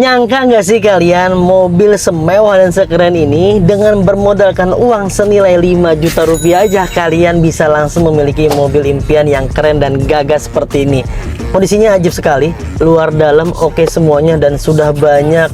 Nyangka nggak sih kalian mobil semewah dan sekeren ini dengan bermodalkan uang senilai 5 juta rupiah aja kalian bisa langsung memiliki mobil impian yang keren dan gagah seperti ini. Kondisinya ajib sekali, luar dalam oke semuanya, dan sudah banyak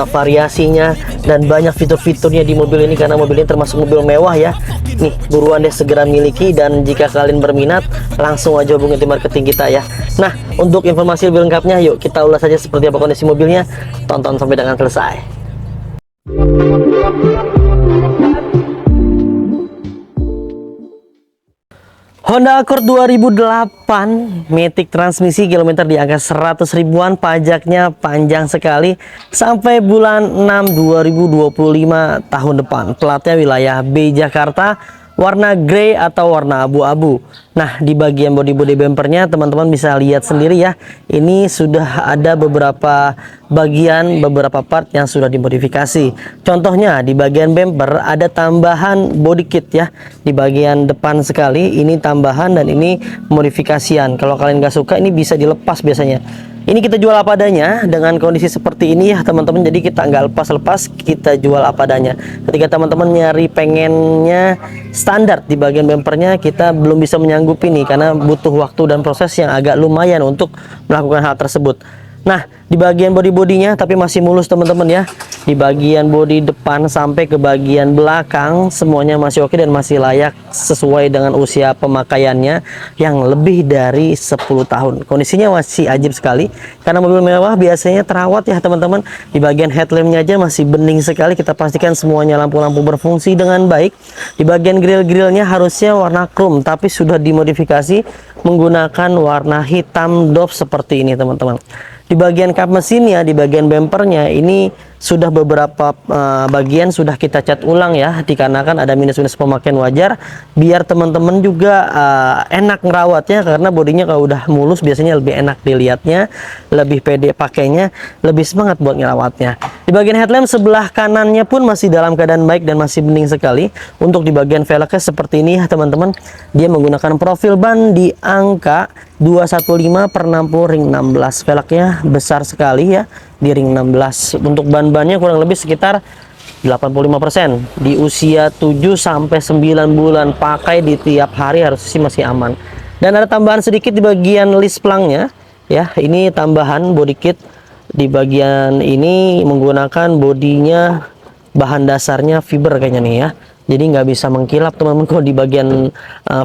variasinya dan banyak fitur-fiturnya di mobil ini karena mobil ini termasuk mobil mewah ya. Nih, buruan deh segera miliki, dan jika kalian berminat langsung aja hubungi tim marketing kita ya. Nah, untuk informasi lebih lengkapnya yuk kita ulas saja seperti apa kondisi mobilnya. Tonton sampai dengan selesai. Honda Accord 2008 Matic transmisi, kilometer di angka 100 ribuan, pajaknya panjang sekali sampai bulan 6 2025 tahun depan. Platnya wilayah B Jakarta, warna grey atau warna abu-abu. Nah, di bagian bodi bempernya teman-teman bisa lihat sendiri ya. Ini sudah ada beberapa bagian, beberapa part yang sudah dimodifikasi. Contohnya di bagian bemper ada tambahan body kit ya. Di bagian depan sekali ini tambahan dan ini modifikasian. Kalau kalian nggak suka ini bisa dilepas biasanya. Ini kita jual apa adanya dengan kondisi seperti ini ya teman-teman. Jadi kita nggak lepas-lepas, kita jual apa adanya. Ketika teman-teman nyari pengennya standar di bagian bempernya, kita belum bisa menyanggupi nih karena butuh waktu dan proses yang agak lumayan untuk melakukan hal tersebut. Nah, di bagian bodi-bodinya tapi masih mulus teman-teman ya. Di bagian bodi depan sampai ke bagian belakang semuanya masih oke dan masih layak sesuai dengan usia pemakaiannya yang lebih dari 10 tahun. Kondisinya masih ajib sekali karena mobil mewah biasanya terawat ya teman-teman. Di bagian headlampnya aja masih bening sekali. Kita pastikan semuanya lampu-lampu berfungsi dengan baik. Di bagian grill-grillnya harusnya warna chrome tapi sudah dimodifikasi menggunakan warna hitam doff seperti ini teman-teman. Di bagian kap mesinnya, di bagian bempernya ini sudah beberapa bagian sudah kita cat ulang ya, dikarenakan ada minus-minus pemakaian wajar biar teman-teman juga enak ngerawatnya, karena bodinya kalau udah mulus biasanya lebih enak dilihatnya, lebih pede pakainya, lebih semangat buat ngerawatnya. Di bagian headlamp sebelah kanannya pun masih dalam keadaan baik dan masih bening sekali. Untuk di bagian velgnya seperti ini ya teman-teman, dia menggunakan profil ban di angka 215/60 ring 16. Velgnya besar sekali ya di ring 16. Untuk ban-bannya kurang lebih sekitar 85%. Di usia 7 sampai 9 bulan pakai di tiap hari harus sih masih aman. Dan ada tambahan sedikit di bagian list plangnya ya. Ini tambahan body kit. Di bagian ini menggunakan bodinya bahan dasarnya fiber kayaknya nih ya. Jadi nggak bisa mengkilap teman-teman. Kalau di bagian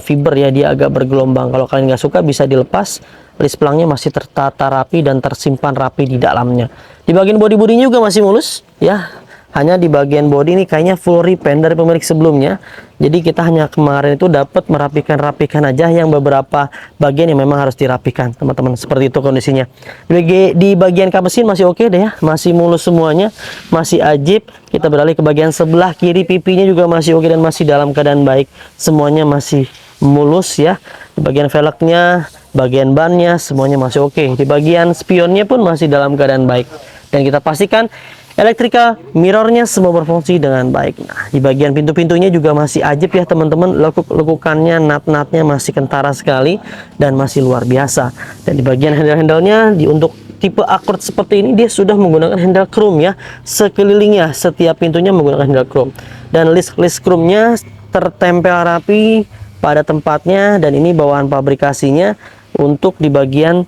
fiber ya dia agak bergelombang. Kalau kalian nggak suka bisa dilepas. List plangnya masih tertata rapi dan tersimpan rapi di dalamnya. Di bagian bodi-bodinya juga masih mulus ya. Hanya di bagian bodi ini kayaknya full repaint dari pemilik sebelumnya. Jadi kita hanya kemarin itu dapat merapikan aja yang beberapa bagian yang memang harus dirapikan teman-teman. Seperti itu kondisinya. Di bagian kap mesin masih oke deh ya, masih mulus semuanya, masih ajib. Kita beralih ke bagian sebelah kiri, pipinya juga masih oke dan masih dalam keadaan baik. Semuanya masih mulus ya. Di bagian velgnya, bagian bannya semuanya masih oke. Di bagian spionnya pun masih dalam keadaan baik. Dan kita pastikan electrical mirrornya semua berfungsi dengan baik. Nah, di bagian pintu-pintunya juga masih ajib ya teman-teman. Lekuk-lekukannya, nat-natnya masih kentara sekali dan masih luar biasa. Dan di bagian handle-handlenya untuk tipe Accord seperti ini dia sudah menggunakan handle chrome ya. Sekelilingnya setiap pintunya menggunakan handle chrome. Dan list chrome-nya tertempel rapi pada tempatnya, dan ini bawaan pabrikasinya untuk di bagian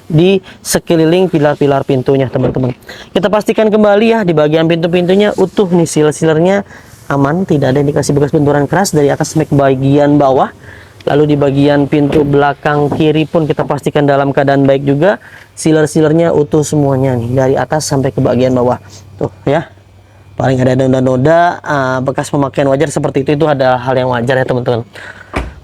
di sekeliling pilar-pilar pintunya teman-teman. Kita pastikan kembali ya di bagian pintu-pintunya utuh nih, seal-sealernya aman, tidak ada indikasi bekas benturan keras dari atas sampai ke bagian bawah. Lalu di bagian pintu belakang kiri pun kita pastikan dalam keadaan baik juga, sealer-sealernya utuh semuanya nih dari atas sampai ke bagian bawah tuh ya. Paling ada noda-noda bekas pemakaian wajar seperti itu ada hal yang wajar ya teman-teman.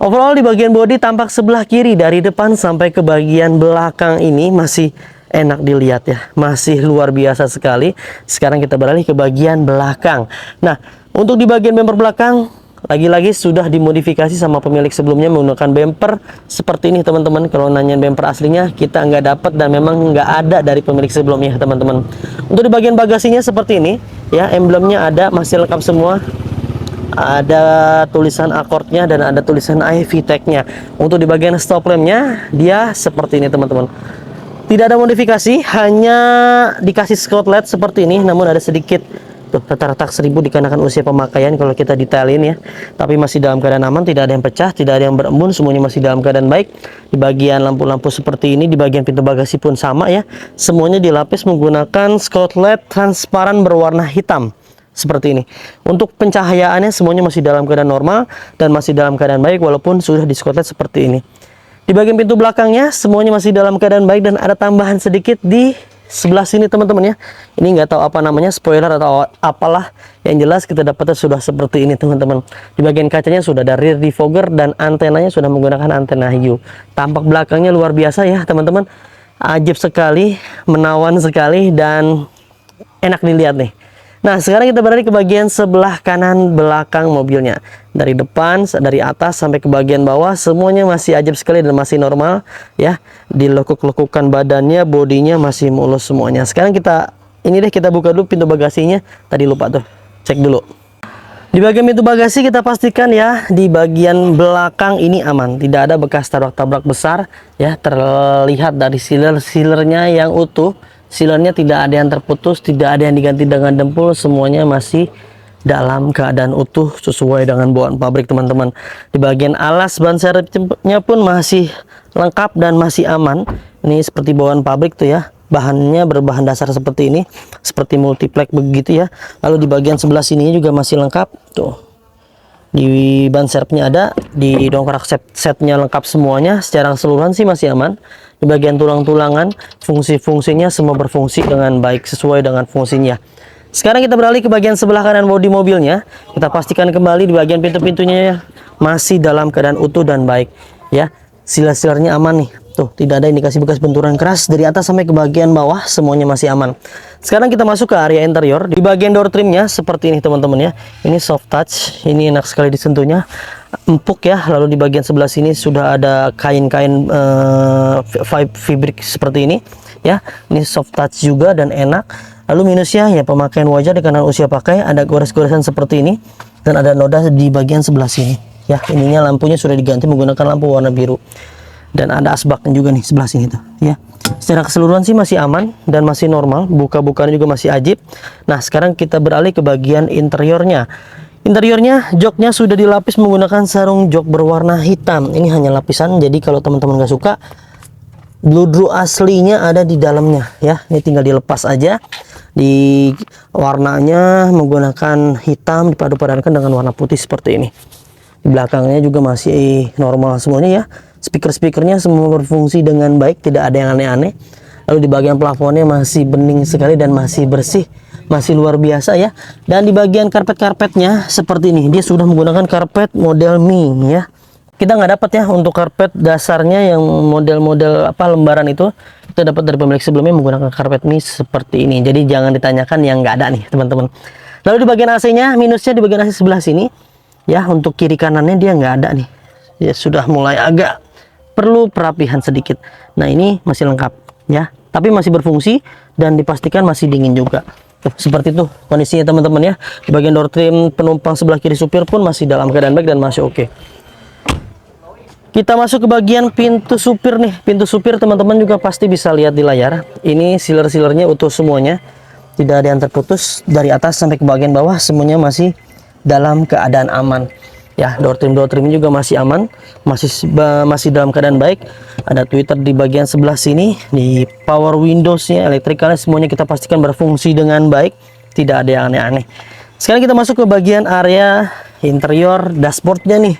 Overall di bagian bodi tampak sebelah kiri dari depan sampai ke bagian belakang ini masih enak dilihat ya, masih luar biasa sekali. Sekarang kita beralih ke bagian belakang. Nah, untuk di bagian bumper belakang lagi-lagi sudah dimodifikasi sama pemilik sebelumnya menggunakan bumper seperti ini teman-teman. Kalau nanyain bumper aslinya kita nggak dapat dan memang nggak ada dari pemilik sebelumnya teman-teman. Untuk di bagian bagasinya seperti ini ya, emblemnya ada, masih lengkap semua. Ada tulisan Accordnya dan ada tulisan VTEC-nya. Untuk di bagian stop lampnya dia seperti ini teman-teman. Tidak ada modifikasi, hanya dikasih skotlet seperti ini, namun ada sedikit tuh retak-retak 1000 dikarenakan usia pemakaian kalau kita detailin ya. Tapi masih dalam keadaan aman, tidak ada yang pecah, tidak ada yang berembun, semuanya masih dalam keadaan baik. Di bagian lampu-lampu seperti ini, di bagian pintu bagasi pun sama ya. Semuanya dilapis menggunakan skotlet transparan berwarna hitam. Seperti ini. Untuk pencahayaannya semuanya masih dalam keadaan normal dan masih dalam keadaan baik walaupun sudah di skotlet seperti ini. Di bagian pintu belakangnya semuanya masih dalam keadaan baik dan ada tambahan sedikit di sebelah sini teman-teman ya. Ini nggak tahu apa namanya, spoiler atau apalah. Yang jelas kita dapatnya sudah seperti ini teman-teman. Di bagian kacanya sudah ada rear defogger dan antenanya sudah menggunakan antena hiu. Tampak belakangnya luar biasa ya teman-teman. Ajib sekali, menawan sekali dan enak dilihat nih. Nah, sekarang kita berada ke bagian sebelah kanan belakang mobilnya. Dari depan, dari atas sampai ke bagian bawah, semuanya masih ajib sekali dan masih normal ya. Dilekuk-lekukan badannya, bodinya masih mulus semuanya. Sekarang kita buka dulu pintu bagasinya. Tadi lupa tuh, cek dulu. Di bagian pintu bagasi kita pastikan ya, di bagian belakang ini aman, tidak ada bekas tabrak-tabrak besar ya. Terlihat dari sealernya yang utuh. Sealernya tidak ada yang terputus, tidak ada yang diganti dengan dempul, semuanya masih dalam keadaan utuh sesuai dengan bawaan pabrik teman-teman. Di bagian alas ban serepnya pun masih lengkap dan masih aman. Ini seperti bawaan pabrik tuh ya. Bahannya berbahan dasar seperti ini, seperti multiplek begitu ya. Lalu di bagian sebelah sini juga masih lengkap tuh. Di ban serepnya ada, di dongkrak setnya lengkap semuanya. Secara keseluruhan sih masih aman. Di bagian tulang-tulangan, fungsi-fungsinya semua berfungsi dengan baik sesuai dengan fungsinya. Sekarang kita beralih ke bagian sebelah kanan bodi mobilnya. Kita pastikan kembali di bagian pintu-pintunya masih dalam keadaan utuh dan baik ya. Silar-silarnya aman nih. Tuh, tidak ada indikasi bekas benturan keras dari atas sampai ke bagian bawah, semuanya masih aman. Sekarang kita masuk ke area interior. Di bagian door trimnya seperti ini teman-teman ya. Ini soft touch, ini enak sekali disentuhnya, empuk ya. Lalu di bagian sebelah sini sudah ada kain-kain fabric seperti ini ya. Ini soft touch juga dan enak. Lalu minusnya ya pemakaian wajar karena usia pakai, ada gores-goresan seperti ini dan ada noda di bagian sebelah sini ya. Ininya lampunya sudah diganti menggunakan lampu warna biru. Dan ada asbaknya juga nih sebelah sini tuh ya. Secara keseluruhan sih masih aman dan masih normal, buka-bukanya juga masih ajib. Nah, sekarang kita beralih ke bagian interiornya. Interiornya, joknya sudah dilapis menggunakan sarung jok berwarna hitam. Ini hanya lapisan, jadi kalau teman-teman nggak suka, bludru aslinya ada di dalamnya ya. Ini tinggal dilepas aja. Di warnanya menggunakan hitam dipadu-padankan dengan warna putih seperti ini. Di belakangnya juga masih normal semuanya ya. Speaker-speakernya semua berfungsi dengan baik, tidak ada yang aneh-aneh. Lalu di bagian plafonnya masih bening sekali dan masih bersih, masih luar biasa ya. Dan di bagian karpet-karpetnya seperti ini, dia sudah menggunakan karpet model Mi ya. Kita nggak dapat ya untuk karpet dasarnya yang model-model lembaran itu, kita dapat dari pemilik sebelumnya menggunakan karpet Mi seperti ini. Jadi jangan ditanyakan yang nggak ada nih teman-teman. Lalu di bagian AC-nya, minusnya di bagian AC sebelah sini ya. Untuk kiri kanannya dia nggak ada nih ya, sudah mulai agak perlu perapihan sedikit. Nah, ini masih lengkap ya, tapi masih berfungsi dan dipastikan masih dingin juga. Tuh, seperti itu kondisinya teman-teman ya. Di bagian door trim penumpang sebelah kiri supir pun masih dalam keadaan baik dan masih oke. Kita masuk ke bagian pintu supir nih. Pintu supir teman-teman juga pasti bisa lihat di layar. Ini sealer-sealernya utuh semuanya, tidak ada yang terputus. Dari atas sampai ke bagian bawah semuanya masih dalam keadaan aman ya. Door trim juga masih aman, masih dalam keadaan baik. Ada tweeter di bagian sebelah sini. Di power windowsnya, elektrikalnya semuanya kita pastikan berfungsi dengan baik, tidak ada yang aneh-aneh. Sekarang kita masuk ke bagian area interior dashboardnya nih.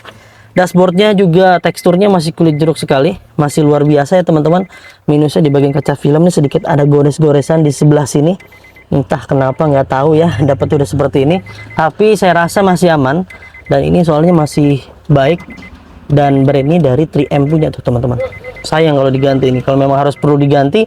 Dashboardnya juga teksturnya masih kulit jeruk sekali, masih luar biasa ya teman-teman. Minusnya di bagian kaca film ini sedikit ada gores-goresan di sebelah sini. Entah kenapa nggak tahu ya, dapat udah seperti ini. Tapi saya rasa masih aman. Dan ini soalnya masih baik dan brand ini dari 3M punya tuh teman-teman. Sayang kalau diganti ini. Kalau memang harus perlu diganti,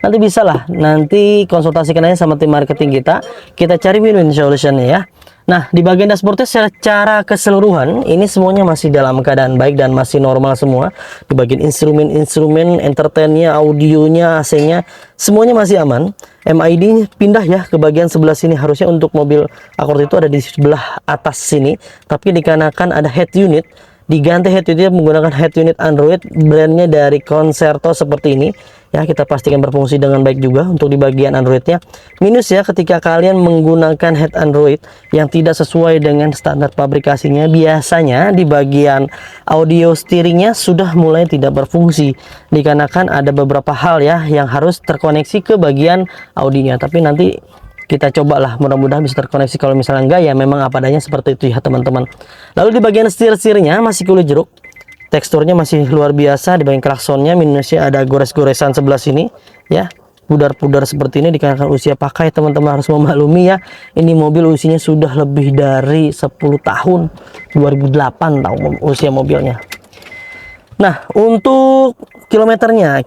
nanti bisa lah. Nanti konsultasikan aja sama tim marketing kita. Kita cari win-win solutionnya ya. Nah, di bagian dashboardnya secara keseluruhan ini semuanya masih dalam keadaan baik dan masih normal semua. Di bagian instrumen, entertainnya, audionya, AC-nya, semuanya masih aman. MID pindah ya ke bagian sebelah sini. Harusnya untuk mobil Accord itu ada di sebelah atas sini, tapi dikarenakan ada head unit diganti head unitnya menggunakan head unit Android brandnya dari Concerto seperti ini ya. Kita pastikan berfungsi dengan baik juga untuk di bagian Androidnya. Minus ya, ketika kalian menggunakan head Android yang tidak sesuai dengan standar pabrikasinya, biasanya di bagian audio steeringnya sudah mulai tidak berfungsi, dikarenakan ada beberapa hal ya yang harus terkoneksi ke bagian audionya. Tapi nanti kita cobalah, mudah-mudahan bisa terkoneksi. Kalau misalnya enggak ya memang apa adanya seperti itu ya teman-teman. Lalu di bagian setir-setirnya masih kulit jeruk, teksturnya masih luar biasa. Di bagian klaksonnya minusnya ada gores-goresan sebelah sini ya, pudar-pudar seperti ini dikarenakan usia pakai. Teman-teman harus memaklumi ya, ini mobil usianya sudah lebih dari 10 tahun, 2008 tahun usia mobilnya. Nah, untuk kilometernya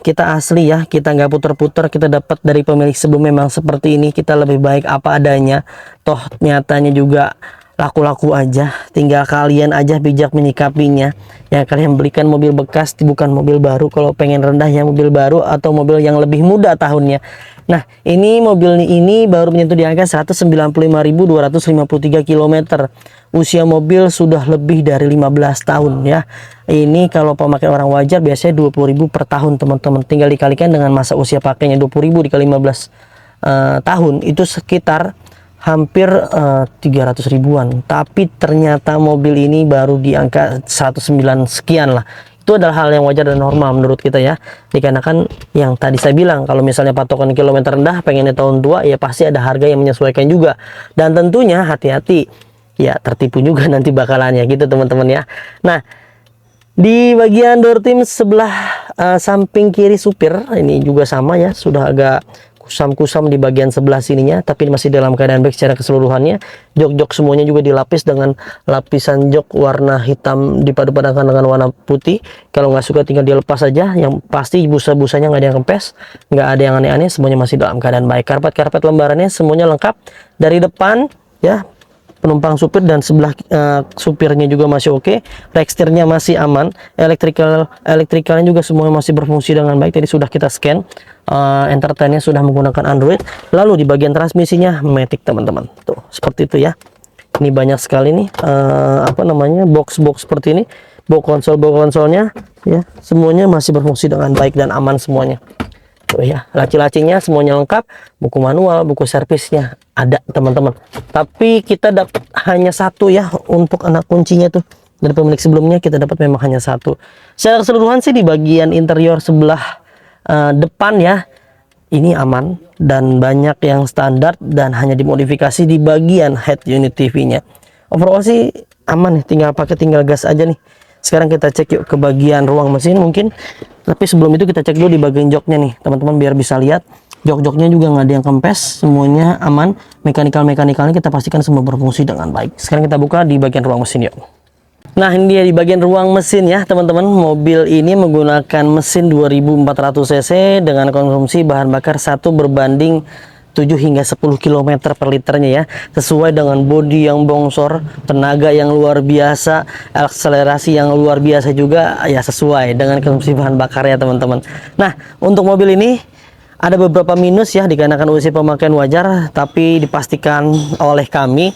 kita asli ya, kita nggak puter-puter, kita dapat dari pemilik sebelum. Memang seperti ini, kita lebih baik apa adanya, toh nyatanya juga laku-laku aja, tinggal kalian aja bijak menyikapinya ya. Kalian belikan mobil bekas, bukan mobil baru. Kalau pengen rendah ya mobil baru atau mobil yang lebih muda tahunnya. Nah, ini mobil ini baru menyentuh di angka 195.253 km. Usia mobil sudah lebih dari 15 tahun ya. Ini kalau pemakaian orang wajar biasanya 20.000 per tahun teman-teman. Tinggal dikalikan dengan masa usia pakainya, 20.000 dikali 15 tahun itu sekitar hampir 300 ribuan. Tapi ternyata mobil ini baru di angka 109 sekian lah. Itu adalah hal yang wajar dan normal menurut kita ya, dikarenakan yang tadi saya bilang, kalau misalnya patokan kilometer rendah pengennya tahun tua ya pasti ada harga yang menyesuaikan juga. Dan tentunya hati-hati ya, tertipu juga nanti bakalannya gitu teman-teman ya. Nah, di bagian door trim sebelah samping kiri supir ini juga sama ya, sudah agak kusam-kusam di bagian sebelah sininya, tapi masih dalam keadaan baik secara keseluruhannya. Jok-jok semuanya juga dilapis dengan lapisan jok warna hitam dipadu-padankan dengan warna putih. Kalau nggak suka tinggal dilepas saja, yang pasti busa-busanya nggak ada yang kempes, nggak ada yang aneh-aneh, semuanya masih dalam keadaan baik. Karpet-karpet lembarannya semuanya lengkap dari depan ya, penumpang supir dan sebelah supirnya juga masih oke. Rekstirnya masih aman, elektrikalnya juga semuanya masih berfungsi dengan baik. Tadi sudah kita scan, entertainnya sudah menggunakan Android. Lalu di bagian transmisinya Matic teman-teman, tuh seperti itu ya. Ini banyak sekali nih apa namanya, box-box seperti ini, box konsolnya ya, semuanya masih berfungsi dengan baik dan aman semuanya. Tuh ya, laci-lacinya semuanya lengkap, buku manual, buku servisnya ada teman-teman. Tapi kita dapat hanya satu ya untuk anak kuncinya tuh, dari pemilik sebelumnya kita dapat memang hanya satu. Secara keseluruhan sih di bagian interior sebelah depan ya, ini aman dan banyak yang standar dan hanya dimodifikasi di bagian head unit TV-nya. Overall sih aman nih, tinggal gas aja nih. Sekarang kita cek yuk ke bagian ruang mesin mungkin. Tapi sebelum itu kita cek dulu di bagian joknya nih teman-teman, biar bisa lihat jok-joknya juga nggak ada yang kempes, semuanya aman. Mekanikalnya kita pastikan semua berfungsi dengan baik. Sekarang kita buka di bagian ruang mesin yuk. Nah, ini dia di bagian ruang mesin ya teman-teman. Mobil ini menggunakan mesin 2400 cc dengan konsumsi bahan bakar 1 berbanding 7 hingga 10 km per liternya ya, sesuai dengan bodi yang bongsor, tenaga yang luar biasa, akselerasi yang luar biasa juga ya, sesuai dengan konsumsi bahan bakar ya teman-teman. Nah, untuk mobil ini ada beberapa minus ya, dikarenakan usia pemakaian wajar, tapi dipastikan oleh kami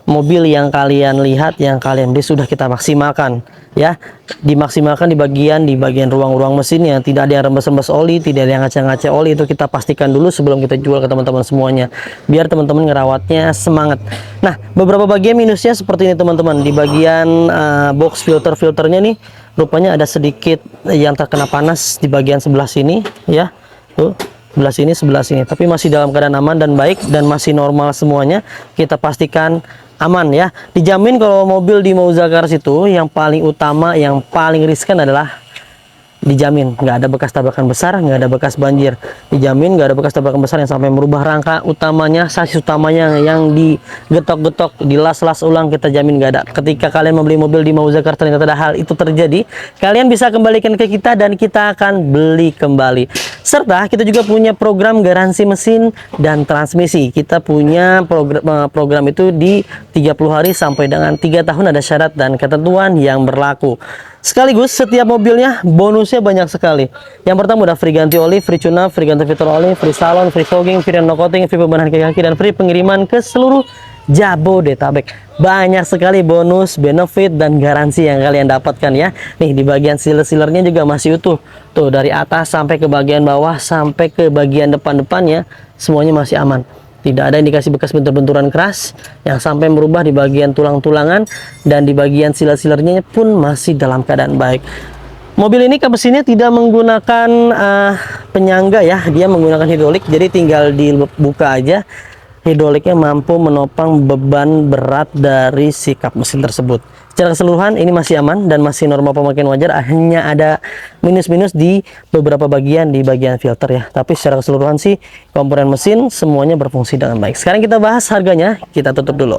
mobil yang kalian lihat, yang kalian beli sudah kita maksimalkan ya, dimaksimalkan di bagian ruang-ruang mesinnya. Tidak ada yang rembes-rembes oli, tidak ada yang ngaca-ngaca oli, itu kita pastikan dulu sebelum kita jual ke teman-teman semuanya, biar teman-teman ngerawatnya semangat. Nah, beberapa bagian minusnya seperti ini teman-teman. Di bagian box filternya nih rupanya ada sedikit yang terkena panas di bagian sebelah sini ya, tuh sebelah sini, tapi masih dalam keadaan aman dan baik dan masih normal semuanya. Kita pastikan aman ya, dijamin. Kalau mobil di Mauza Cars itu yang paling utama, yang paling riskan adalah dijamin nggak ada bekas tabrakan besar, nggak ada bekas banjir, dijamin nggak ada bekas tabrakan besar yang sampai merubah rangka utamanya, sasis utamanya yang digetok-getok, dilas-las ulang, kita jamin nggak ada. Ketika kalian membeli mobil di Mauza Cars ternyata ada hal itu terjadi, kalian bisa kembalikan ke kita dan kita akan beli kembali. Serta kita juga punya program garansi mesin dan transmisi. Kita punya program itu di 30 hari sampai dengan 3 tahun, ada syarat dan ketentuan yang berlaku. Sekaligus setiap mobilnya bonusnya banyak sekali. Yang pertama udah free ganti oli, free tune-up, free ganti fitur oli, free salon, free fogging, free no coating, free pembenahan kaki dan free pengiriman ke seluruh Jabodetabek. Banyak sekali bonus, benefit, dan garansi yang kalian dapatkan ya. Nih di bagian sealer-sealernya juga masih utuh. Tuh dari atas sampai ke bagian bawah sampai ke bagian depan-depannya semuanya masih aman. Tidak ada indikasi bekas bentur-benturan keras yang sampai merubah di bagian tulang-tulangan, dan di bagian sealer-sealernya pun masih dalam keadaan baik. Mobil ini kap mesinnya tidak menggunakan penyangga ya, dia menggunakan hidrolik, jadi tinggal dibuka aja. Hidroliknya mampu menopang beban berat dari si kap mesin tersebut. Secara keseluruhan ini masih aman dan masih normal pemakaian wajar, hanya ada minus-minus di beberapa bagian di bagian filter ya. Tapi secara keseluruhan sih komponen mesin semuanya berfungsi dengan baik. Sekarang kita bahas harganya, kita tutup dulu.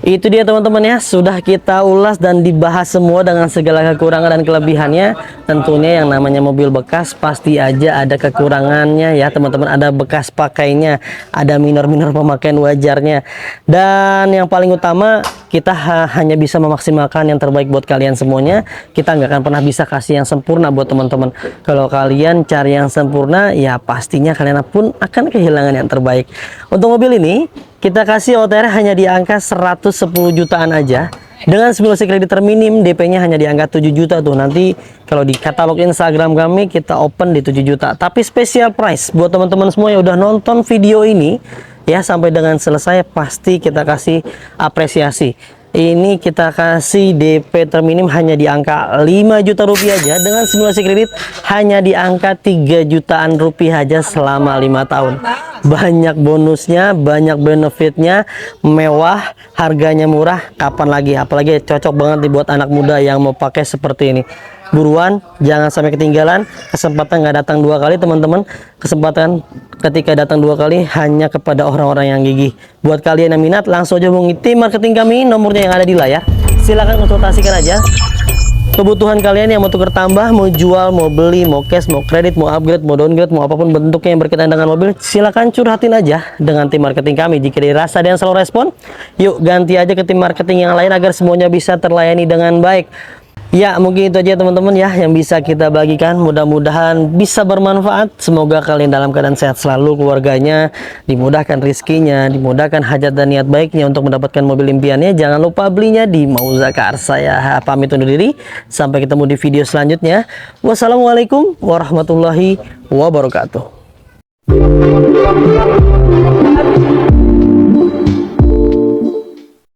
Itu dia teman-teman ya, sudah kita ulas dan dibahas semua dengan segala kekurangan dan kelebihannya. Tentunya yang namanya mobil bekas pasti aja ada kekurangannya ya teman-teman, ada bekas pakainya, ada minor-minor pemakaian wajarnya. Dan yang paling utama, kita hanya bisa memaksimalkan yang terbaik buat kalian semuanya. Kita nggak akan pernah bisa kasih yang sempurna buat teman-teman. Kalau kalian cari yang sempurna, ya pastinya kalian pun akan kehilangan yang terbaik. Untuk mobil ini kita kasih OTR hanya di angka 110 jutaan aja, dengan simulasi kredit terminim, DP-nya hanya di angka 7 juta tuh. Nanti kalau di katalog Instagram kami kita open di 7 juta. Tapi special price buat teman-teman semua yang udah nonton video ini ya sampai dengan selesai, pasti kita kasih apresiasi. Ini kita kasih DP terminim hanya di angka 5 juta rupiah aja, dengan simulasi kredit hanya di angka 3 jutaan rupiah aja selama 5 tahun. Banyak bonusnya, banyak benefitnya, mewah, harganya murah. Kapan lagi? Apalagi cocok banget dibuat anak muda yang mau pakai seperti ini. Buruan, jangan sampai ketinggalan. Kesempatan nggak datang dua kali teman-teman. Kesempatan ketika datang dua kali hanya kepada orang-orang yang gigih. Buat kalian yang minat, langsung aja hubungi tim marketing kami, nomornya yang ada di layar. Silahkan konsultasikan aja kebutuhan kalian yang mau tukar tambah, mau jual, mau beli, mau cash, mau kredit, mau upgrade, mau downgrade, mau apapun bentuknya yang berkaitan dengan mobil. Silahkan curhatin aja dengan tim marketing kami. Jika dirasa ada yang selalu respon, yuk ganti aja ke tim marketing yang lain agar semuanya bisa terlayani dengan baik. Ya, mungkin itu aja teman-teman ya yang bisa kita bagikan. Mudah-mudahan bisa bermanfaat. Semoga kalian dalam keadaan sehat selalu, keluarganya dimudahkan rizkinya, dimudahkan hajat dan niat baiknya untuk mendapatkan mobil impiannya. Jangan lupa belinya di Mauza Car. Saya pamit undur diri, sampai ketemu di video selanjutnya. Wassalamualaikum warahmatullahi wabarakatuh.